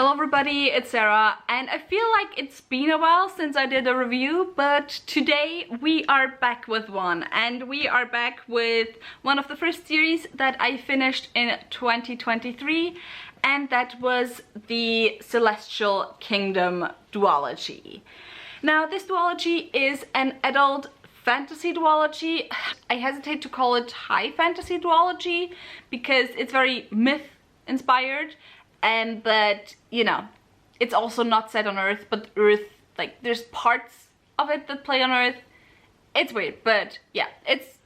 Hello everybody, it's Sarah, and I feel like it's been a while since I did a review, but today we are back with one, and we are back with one of the first series that I finished in 2023, and that was the Celestial Kingdom duology. Now, this duology is an adult fantasy duology. I hesitate to call it high fantasy duology because it's very myth inspired, and but you know, it's also not set on Earth, but Earth, like there's parts of it that play on Earth. It's weird, but yeah, it's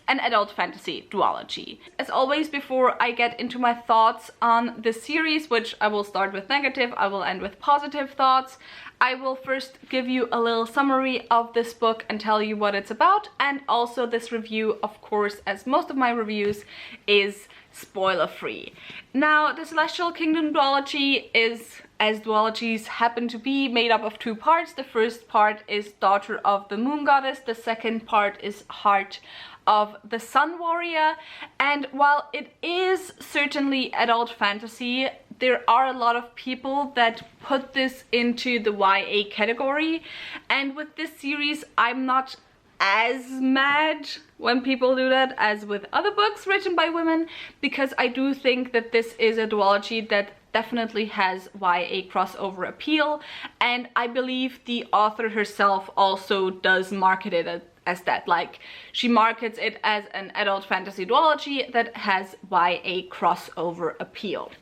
an adult fantasy duology. As always, before I get into my thoughts on the series, which I will start with negative, I will end with positive thoughts, I will first give you a little summary of this book and tell you what it's about, and also this review, of course, as most of my reviews, is spoiler free. Now, the Celestial Kingdom duology is, as duologies happen to be, made up of two parts. The first part is Daughter of the Moon Goddess, the second part is Heart of the Sun Warrior, and while it is certainly adult fantasy, there are a lot of people that put this into the YA category, and with this series I'm not as mad when people do that as with other books written by women, because I do think that this is a duology that definitely has YA crossover appeal, and I believe the author herself also does market it as that. Like, she markets it as an adult fantasy duology that has YA crossover appeal.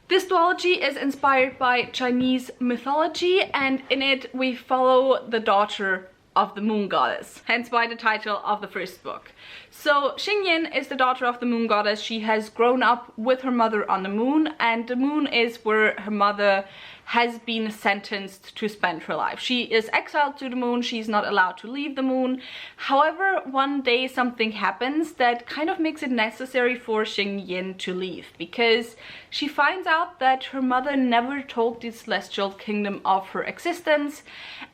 This duology is inspired by Chinese mythology, and in it we follow the daughter of the Moon Goddess, hence why the title of the first book. So Xingyin is the daughter of the Moon Goddess. She has grown up with her mother on the moon, and the moon is where her mother has been sentenced to spend her life. She is exiled to the moon, she's not allowed to leave the moon. However, one day something happens that kind of makes it necessary for Xingyin to leave, because she finds out that her mother never told the Celestial Kingdom of her existence,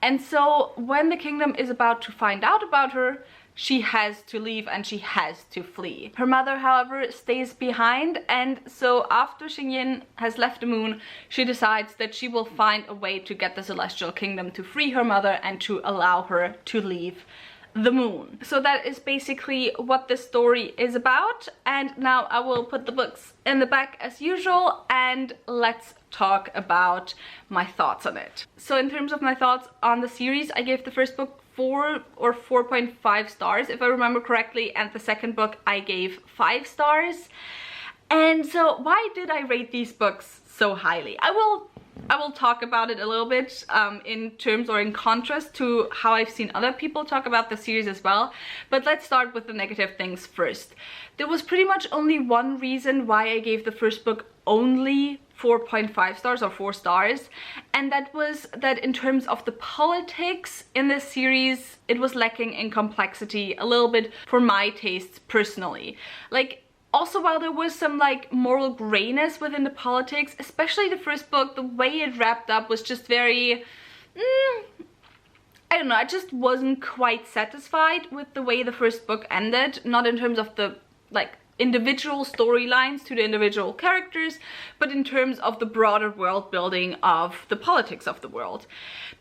and so when the kingdom is about to find out about her, she has to leave and she has to flee. Her mother, however, stays behind, and so after Xingyin has left the moon, she decides that she will find a way to get the Celestial Kingdom to free her mother and to allow her to leave the moon. So that is basically what this story is about, and now I will put the books in the back as usual, and let's talk about my thoughts on it. So in terms of my thoughts on the series, I gave the first book 4 or 4.5 stars if I remember correctly, and the second book I gave 5 stars. And so why did I rate these books so highly? I will talk about it a little bit in terms or in contrast to how I've seen other people talk about the series as well, but let's start with the negative things first. There was pretty much only one reason why I gave the first book only 4.5 stars or 4 stars, and that was that in terms of the politics in this series, it was lacking in complexity a little bit for my tastes personally. Like, also, while there was some like moral grayness within the politics, especially the first book, the way it wrapped up was just very I don't know, I just wasn't quite satisfied with the way the first book ended, not in terms of the like individual storylines to the individual characters, but in terms of the broader world building of the politics of the world.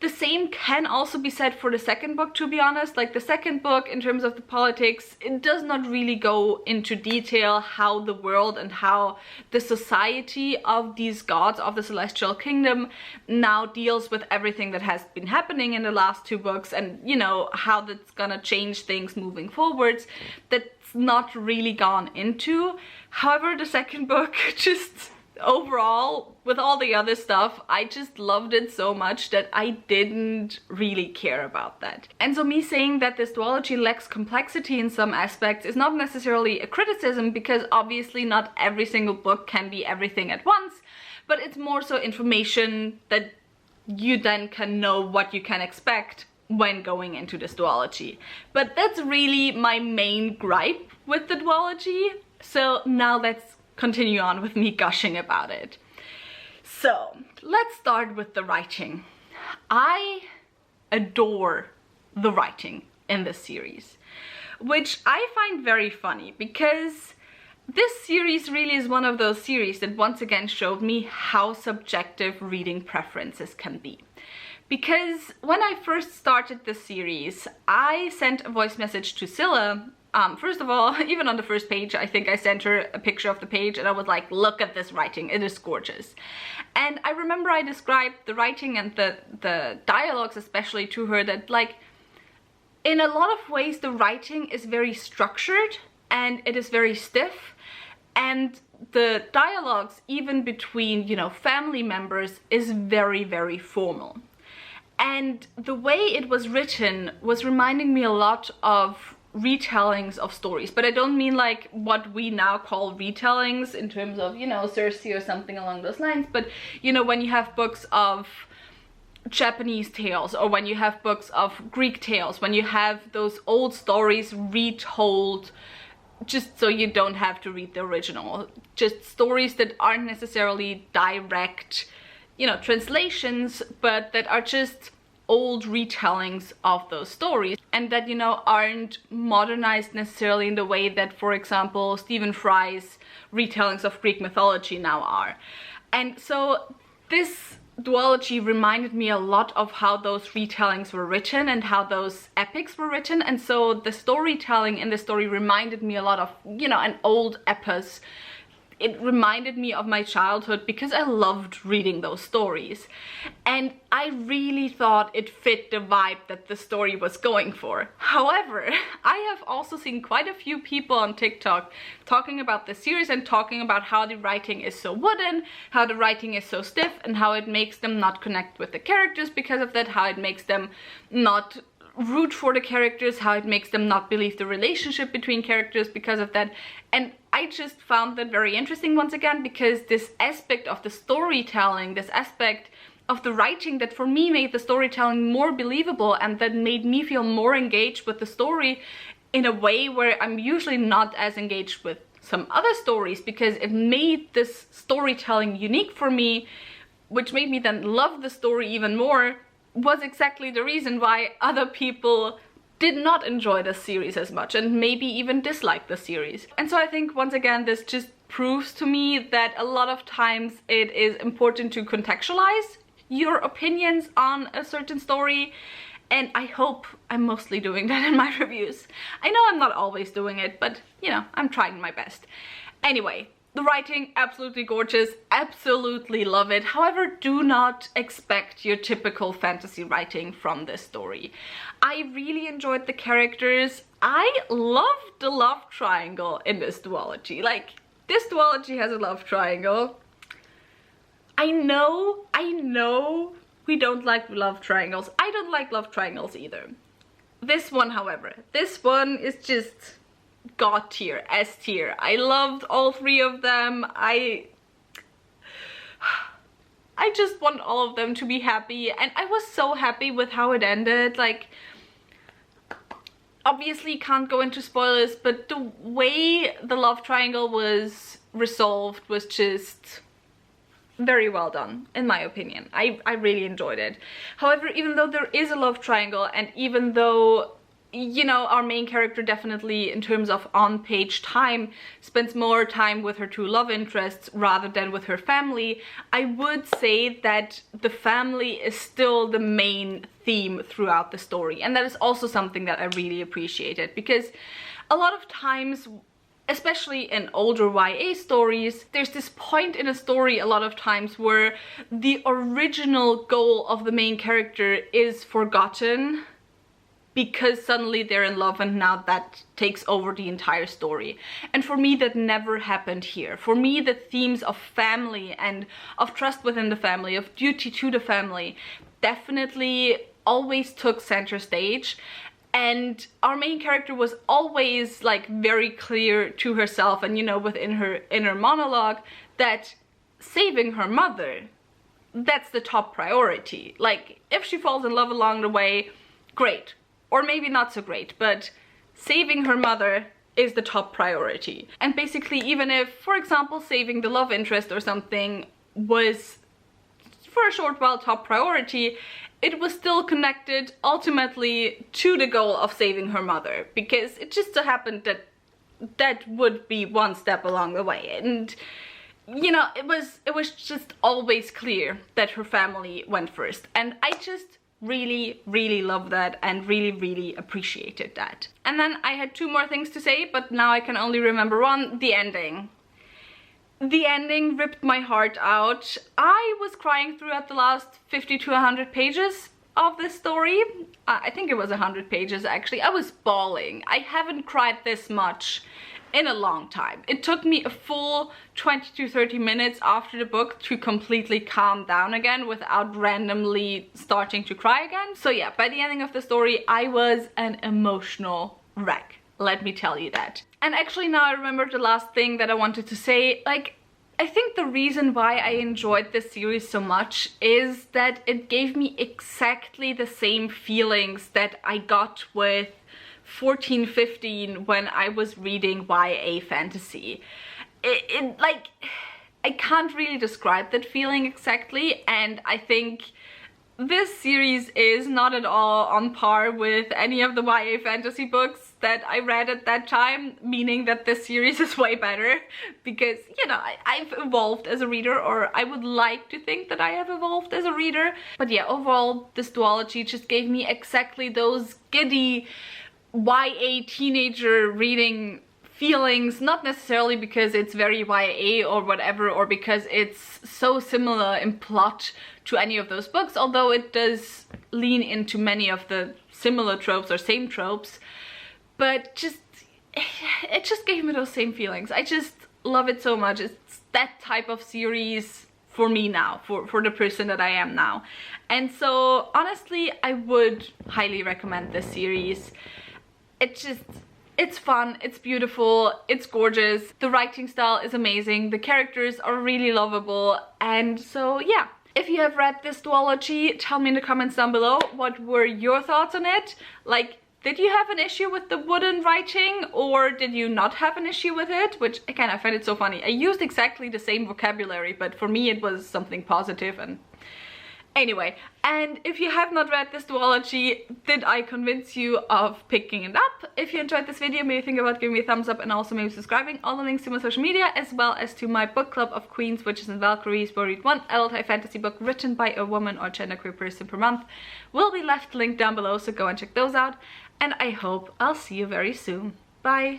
The same can also be said for the second book, to be honest. Like, the second book, in terms of the politics, it does not really go into detail how the world and how the society of these gods of the Celestial Kingdom now deals with everything that has been happening in the last 2 books, and you know, how that's gonna change things moving forwards. That's not really gone into. However, the second book, just overall, with all the other stuff, I just loved it so much that I didn't really care about that. And so me saying that this duology lacks complexity in some aspects is not necessarily a criticism, because obviously not every single book can be everything at once, but it's more so information that you then can know what you can expect when going into this duology. But that's really my main gripe with the duology. So now let's continue on with me gushing about it. So let's start with the writing. I adore the writing in this series, which I find very funny, because this series really is one of those series that once again showed me how subjective reading preferences can be. Because when I first started this series, I sent a voice message to Scylla. First of all, even on the first page, I think I sent her a picture of the page and I was like, look at this writing, it is gorgeous. And I remember I described the writing and the dialogues especially to her that, like, in a lot of ways the writing is very structured and it is very stiff, and the dialogues even between, you know, family members is very, very formal. And the way it was written was reminding me a lot of retellings of stories, but I don't mean like what we now call retellings in terms of, you know, Cersei or something along those lines, but you know, when you have books of Japanese tales, or when you have books of Greek tales, when you have those old stories retold just so you don't have to read the original, just stories that aren't necessarily direct, you know, translations, but that are just old retellings of those stories, and that, you know, aren't modernized necessarily in the way that, for example, Stephen Fry's retellings of Greek mythology now are. And so this duology reminded me a lot of how those retellings were written and how those epics were written, and so the storytelling in the story reminded me a lot of, you know, an old epos. It reminded me of my childhood because I loved reading those stories. And I really thought it fit the vibe that the story was going for. However, I have also seen quite a few people on TikTok talking about the series and talking about how the writing is so wooden, how the writing is so stiff, and how it makes them not connect with the characters because of that, how it makes them not root for the characters, how it makes them not believe the relationship between characters because of that. And I just found that very interesting once again, because this aspect of the storytelling, this aspect of the writing that for me made the storytelling more believable and that made me feel more engaged with the story in a way where I'm usually not as engaged with some other stories, because it made this storytelling unique for me, which made me then love the story even more, was exactly the reason why other people did not enjoy the series as much and maybe even dislike the series. And so I think once again this just proves to me that a lot of times it is important to contextualize your opinions on a certain story, and I hope I'm mostly doing that in my reviews. I know I'm not always doing it, but you know, I'm trying my best. Anyway, the writing, absolutely gorgeous, absolutely love it. However, do not expect your typical fantasy writing from this story. I really enjoyed the characters. I loved the love triangle in this duology. Like, this duology has a love triangle. I know we don't like love triangles. I don't like love triangles either. This one, however, this one is just God tier, S tier. I loved all three of them. I just want all of them to be happy, and I was so happy with how it ended. Like, obviously can't go into spoilers, but the way the love triangle was resolved was just very well done, in my opinion. I really enjoyed it. However, even though there is a love triangle, and even though, you know, our main character definitely, in terms of on-page time, spends more time with her two love interests rather than with her family, I would say that the family is still the main theme throughout the story. And that is also something that I really appreciated, because a lot of times, especially in older YA stories, there's this point in a story a lot of times where the original goal of the main character is forgotten, because suddenly they're in love and now that takes over the entire story. And for me, that never happened here. For me, the themes of family and of trust within the family, of duty to the family, definitely always took center stage. And our main character was always like very clear to herself and, you know, within her inner monologue, that saving her mother, that's the top priority. Like, if she falls in love along the way, great. Or maybe not so great, but saving her mother is the top priority. And basically, even if, for example, saving the love interest or something was for a short while top priority, it was still connected ultimately to the goal of saving her mother, because it just so happened that that would be one step along the way. And you know, it was just always clear that her family went first, and I just really love that and really appreciated that. And then I had two more things to say, but now I can only remember one: the ending. The ending ripped my heart out. I was crying throughout the last 50 to 100 pages of this story. I think it was 100 pages actually. I was bawling. I haven't cried this much in a long time. It took me a full 20 to 30 minutes after the book to completely calm down again without randomly starting to cry again. So yeah, by the ending of the story, I was an emotional wreck. Let me tell you that. And actually now I remember the last thing that I wanted to say. Like, I think the reason why I enjoyed this series so much is that it gave me exactly the same feelings that I got with 14, 15 when I was reading YA fantasy. Like, I can't really describe that feeling exactly, and I think this series is not at all on par with any of the YA fantasy books that I read at that time, meaning that this series is way better because, you know, I've evolved as a reader, or I would like to think that I have evolved as a reader. But yeah, overall, this duology just gave me exactly those giddy YA teenager reading feelings, not necessarily because it's very YA or whatever, or because it's so similar in plot to any of those books, although it does lean into many of the similar tropes or same tropes, but just it just gave me those same feelings. I just love it so much. It's that type of series for me now, for the person that I am now. And so honestly, I would highly recommend this series. It's fun, it's beautiful, it's gorgeous, the writing style is amazing, the characters are really lovable, and so yeah. If you have read this duology, tell me in the comments down below what were your thoughts on it. Like, did you have an issue with the wooden writing, or did you not have an issue with it? Which, again, I find it so funny. I used exactly the same vocabulary, but for me it was something positive. And anyway, and if you have not read this duology, did I convince you of picking it up? If you enjoyed this video, maybe think about giving me a thumbs up and also maybe subscribing. All the links to my social media, as well as to my book club of Queens, Witches and Valkyries, where I read one adult high fantasy book written by a woman or genderqueer person per month, will be left linked down below, so go and check those out. And I hope I'll see you very soon. Bye!